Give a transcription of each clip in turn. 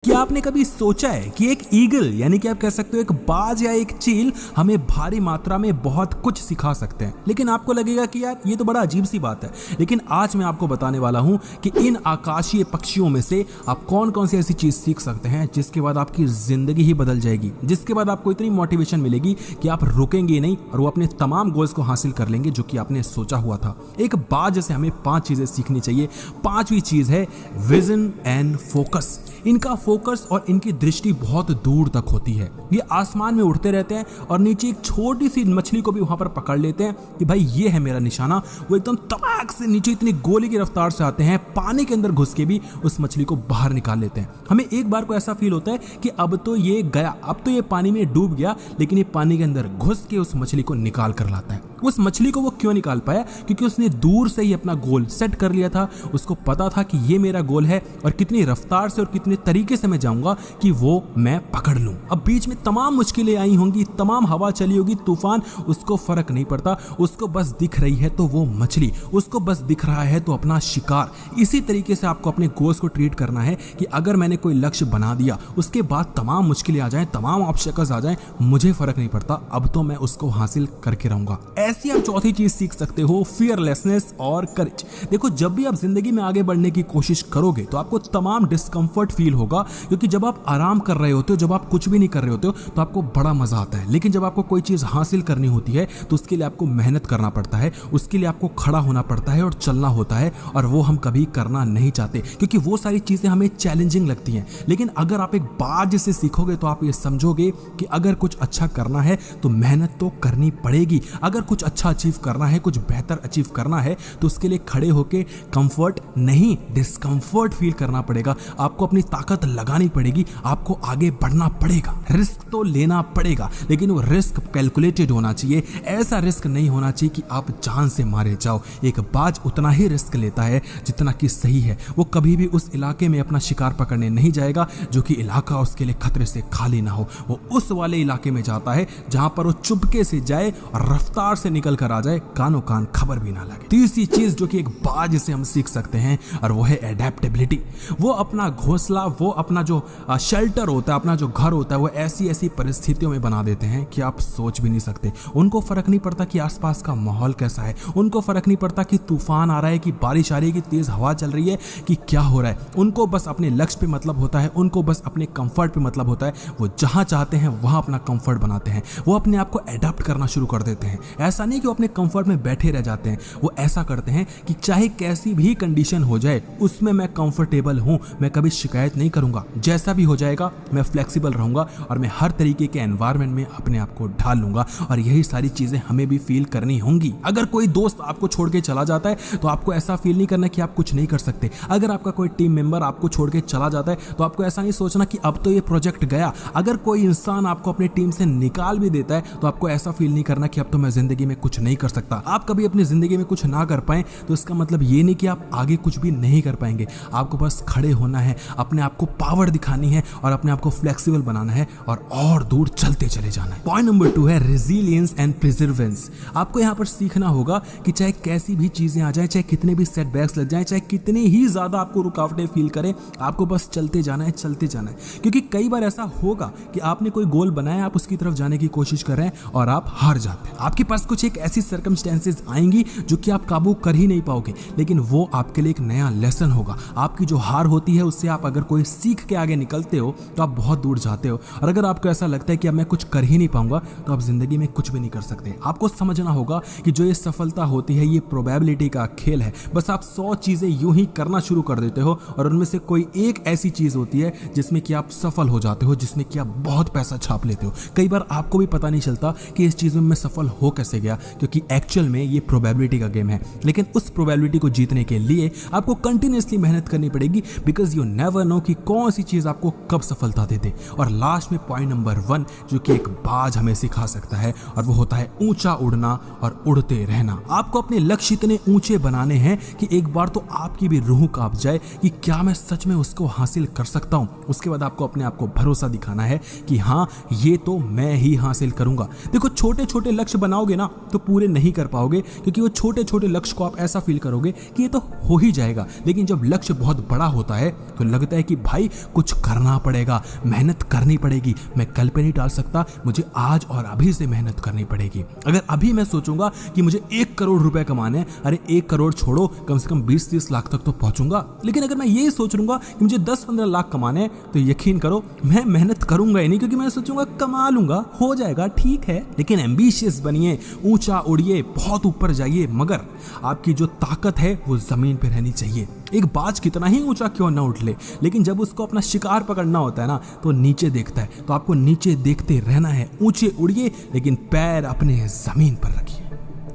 क्या आपने कभी सोचा है कि एक ईगल यानी कि आप कह सकते हो एक बाज या एक चील हमें भारी मात्रा में बहुत कुछ सिखा सकते हैं। लेकिन आपको लगेगा कि यार ये तो बड़ा अजीब सी बात है। लेकिन आज मैं आपको बताने वाला हूं कि इन आकाशीय पक्षियों में से आप कौन कौन सी ऐसी चीज सीख सकते हैं जिसके बाद आपकी जिंदगी ही बदल जाएगी, जिसके बाद आपको इतनी मोटिवेशन मिलेगी कि आप रुकेंगे नहीं और वो अपने तमाम गोल्स को हासिल कर लेंगे जो कि आपने सोचा हुआ था। एक बाज से हमें 5 चीजें सीखनी चाहिए। 5वीं चीज है विजन एंड फोकस। इनका फोकस और इनकी दृष्टि बहुत दूर तक होती है। ये आसमान में उड़ते रहते हैं और नीचे एक छोटी सी मछली को भी वहां पर पकड़ लेते हैं कि भाई ये है मेरा निशाना। वो एकदम तबाक से नीचे इतनी गोली की रफ्तार से आते हैं, पानी के अंदर घुस के भी उस मछली को बाहर निकाल लेते हैं। हमें एक बार को ऐसा फील होता है कि अब तो ये गया, अब तो ये पानी में डूब गया, लेकिन ये पानी के अंदर घुस के उस मछली को निकाल कर लाता है। उस मछली को वो क्यों निकाल पाया? क्योंकि उसने दूर से ही अपना गोल सेट कर लिया था। उसको पता था कि ये मेरा गोल है और कितनी रफ्तार से और कितने तरीके से मैं जाऊंगा कि वो मैं पकड़ लूं। अब बीच में तमाम मुश्किलें आई होंगी, तमाम हवा चली होगी, तूफान, उसको फर्क नहीं पड़ता। उसको बस दिख रही है तो वो मछली, उसको बस दिख रहा है तो अपना शिकार। इसी तरीके से आपको अपने गोल्स को ट्रीट करना है कि अगर मैंने कोई लक्ष्य बना दिया, उसके बाद तमाम मुश्किलें आ जाएं, तमाम ऑब्स्टेकल्स आ जाएं, मुझे फर्क नहीं पड़ता, अब तो मैं उसको हासिल करके रहूंगा। ऐसी आप चौथी चीज सीख सकते हो, फियरलेसनेस और करेज। देखो, जब भी आप जिंदगी में आगे बढ़ने की कोशिश करोगे तो आपको तमाम डिस्कंफर्ट फील होगा, क्योंकि जब आप आराम कर रहे होते हो, जब आप कुछ भी नहीं कर रहे होते हो तो आपको बड़ा मजा आता है। लेकिन जब आपको कोई चीज हासिल करनी होती है तो उसके लिए आपको मेहनत करना पड़ता है, उसके लिए आपको खड़ा होना पड़ता है और चलना होता है, और वो हम कभी करना नहीं चाहते क्योंकि वो सारी चीजें हमें चैलेंजिंग लगती हैं। लेकिन अगर आप एक बाज से सीखोगे तो आप ये समझोगे कि अगर कुछ अच्छा करना है तो मेहनत तो करनी पड़ेगी। अगर कुछ अच्छा अचीव करना है, कुछ बेहतर अचीव करना है तो उसके लिए खड़े होके कंफर्ट नहीं, डिस्कंफर्ट फील करना पड़ेगा। आपको अपनी ताकत लगानी पड़ेगी, आपको आगे बढ़ना पड़ेगा, रिस्क तो लेना पड़ेगा, लेकिन वो रिस्क कैलकुलेटेड होना चाहिए। ऐसा रिस्क नहीं होना चाहिए कि आप जान से मारे जाओ। एक बाज उतना ही रिस्क लेता है जितना कि सही है। वो कभी भी उस इलाके में अपना शिकार पकड़ने नहीं जाएगा जो कि इलाका उसके लिए खतरे से खाली ना हो। वो उस वाले इलाके में जाता है जहां पर वो चुपके से जाए और रफ्तार से निकल कर आ जाए, कानों कान खबर भी ना लगे। तीसरी चीज जो कि एक बाज से हम सीख सकते हैं और वो है एडेप्टेबिलिटी। वो अपना घोंसला, वो अपना जो शेल्टर होता है, अपना जो घर होता है, वो ऐसी ऐसी परिस्थितियों में बना देते हैं कि आप सोच भी नहीं सकते। उनको फर्क नहीं पड़ता कि आसपास का माहौल कैसा है, उनको फर्क नहीं पड़ता कि तूफान आ रहा है, कि बारिश आ रही है, कि तेज हवा चल रही है, कि क्या हो रहा है। उनको बस अपने लक्ष्य पे मतलब होता है, उनको बस अपने कंफर्ट पे मतलब होता है। वो जहां चाहते हैं वहां अपना कंफर्ट बनाते हैं। वो अपने आप को एडाप्ट करना शुरू कर देते हैं। ऐसा नहीं कि वो अपने कंफर्ट में बैठे रह जाते हैं। वो ऐसा करते हैं कि चाहे कैसी भी कंडीशन हो जाए उसमें मैं कंफर्टेबल हूं, मैं कभी शिकायत नहीं करूंगा। जैसा भी हो जाएगा मैं फ्लेक्सिबल रहूंगा और मैं हर तरीके के एनवायरनमेंट में अपने आप को ढाल लूंगा। और यही सारी चीजें हमें भी फील करनी होंगी। अगर कोई दोस्त आपको छोड़ के चला जाता है तो आपको ऐसा फील नहीं करना कि आप कुछ नहीं कर सकते। अगर आपका कोई टीम मेंबर आपको छोड़ के चला जाता है तो आपको ऐसा नहीं सोचना कि अब तो ये प्रोजेक्ट गया। अगर कोई इंसान आपको अपनी टीम से निकाल भी देता है तो आपको ऐसा फील नहीं करना कि अब तो मैं जिंदगी में कुछ नहीं कर सकता। आप कभी अपनी जिंदगी में कुछ ना कर पाए तो इसका मतलब ये नहीं कि आप आगे कुछ भी नहीं कर पाएंगे। आपको बस खड़े होना है, अपने आप को पावर दिखानी है और अपने आप को फ्लेक्सिबल बनाना है और दूर चलते चले जाना है। पॉइंट नंबर 2 है रेजिलियंस एंड प्रिजर्वेंस। आपको यहाँ पर सीखना होगा कि चाहे कैसी भी चीजें आ जाए, चाहे कितने भी सेटबैक्स लग जाए, चाहे कितनी ही ज्यादा आपको रुकावटें फील करें, आपको बस चलते जाना है, चलते जाना है। क्योंकि कई बार ऐसा होगा कि आपने कोई गोल बनाया, आप उसकी तरफ जाने की कोशिश कर रहे हैं और आप हार जाते हैं। आपके पास कुछ एक ऐसी सर्कमस्टेंसेस आएंगी जो कि आप काबू कर ही नहीं पाओगे, लेकिन वो आपके लिए एक नया लेसन होगा। आपकी जो हार होती है उससे आप अगर कोई सीख के आगे निकलते हो तो आप बहुत दूर जाते हो। और अगर आपको ऐसा लगता है कि अब मैं कुछ कर ही नहीं पाऊंगा तो आप जिंदगी में कुछ भी नहीं कर सकते। आपको समझना होगा कि जो ये सफलता होती है ये प्रोबेबिलिटी का खेल है। बस आप 100 चीजें यूं ही करना शुरू कर देते हो और उनमें से कोई एक ऐसी चीज होती है जिसमें कि आप सफल हो जाते हो, जिसमें कि आप बहुत पैसा छाप लेते हो। कई बार आपको भी पता नहीं चलता कि इस चीज में मैं सफल हो कैसे गया, क्योंकि एक्चुअल में ये प्रोबेबिलिटी का गेम है। लेकिन उस प्रोबेबिलिटी को जीतने के लिए आपको कंटिन्यूअसली मेहनत करनी पड़ेगी, बिकॉज यू नेवर नो कि कौन सी चीज आपको कब सफलता दे दे। और लास्ट में पॉइंट नंबर 1 जो कि एक बाज हमें सिखा सकता है और वो होता है ऊंचा उड़ना और उड़ते रहना। आपको अपने लक्ष्य इतने ऊंचे बनाने हैं कि एक बार तो आपकी भी रूह कांप जाए कि क्या मैं सच में उसको हासिल कर सकता हूं। उसके बाद आपको अपने आप को भरोसा दिखाना है कि हाँ, ये तो मैं ही हासिल करूंगा। देखो, छोटे छोटे लक्ष्य बनाओगे ना तो पूरे नहीं कर पाओगे, क्योंकि वो छोटे छोटे लक्ष्य को आप ऐसा फील करोगे कि ये तो हो ही जाएगा। लेकिन जब लक्ष्य बहुत बड़ा होता है तो लगता है कि भाई कुछ करना पड़ेगा, मेहनत करनी पड़ेगी, मैं कल पे नहीं टाल सकता, मुझे आज और अभी से मेहनत करनी पड़ेगी। अगर अभी मैं सोचूंगा कि मुझे 1 करोड़ रुपए कमाने हैं, अरे 1 करोड़ छोड़ो, कम से कम 20-30 लाख तक तो पहुंचूंगा। लेकिन अगर मैं यही सोच लूंगा कि मुझे 10-15 लाख कमाने हैं, तो यकीन करो मैं मेहनत करूंगा ही नहीं, क्योंकि मैं सोचूंगा कमा लूंगा, हो जाएगा, ठीक है। लेकिन एम्बिशियस बनिए, ऊंचा उड़िए, बहुत ऊपर जाइए, मगर आपकी जो ताकत है वो जमीन पे रहनी चाहिए। एक बाज कितना ही ऊंचा क्यों ना उठ ले, लेकिन जब उसको अपना शिकार पकड़ना होता है ना, तो नीचे देखता है। तो आपको नीचे देखते रहना है, ऊंचे उड़िए लेकिन पैर अपने जमीन पर रखिए।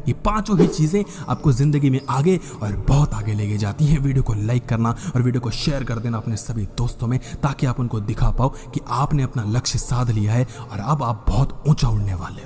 ये 5 ही चीजें आपको जिंदगी में आगे और बहुत आगे लेके जाती हैं। वीडियो को लाइक करना और वीडियो को शेयर कर देना अपने सभी दोस्तों में, ताकि आप उनको दिखा पाओ कि आपने अपना लक्ष्य साध लिया है और अब आप बहुत ऊंचा उड़ने वाले हो।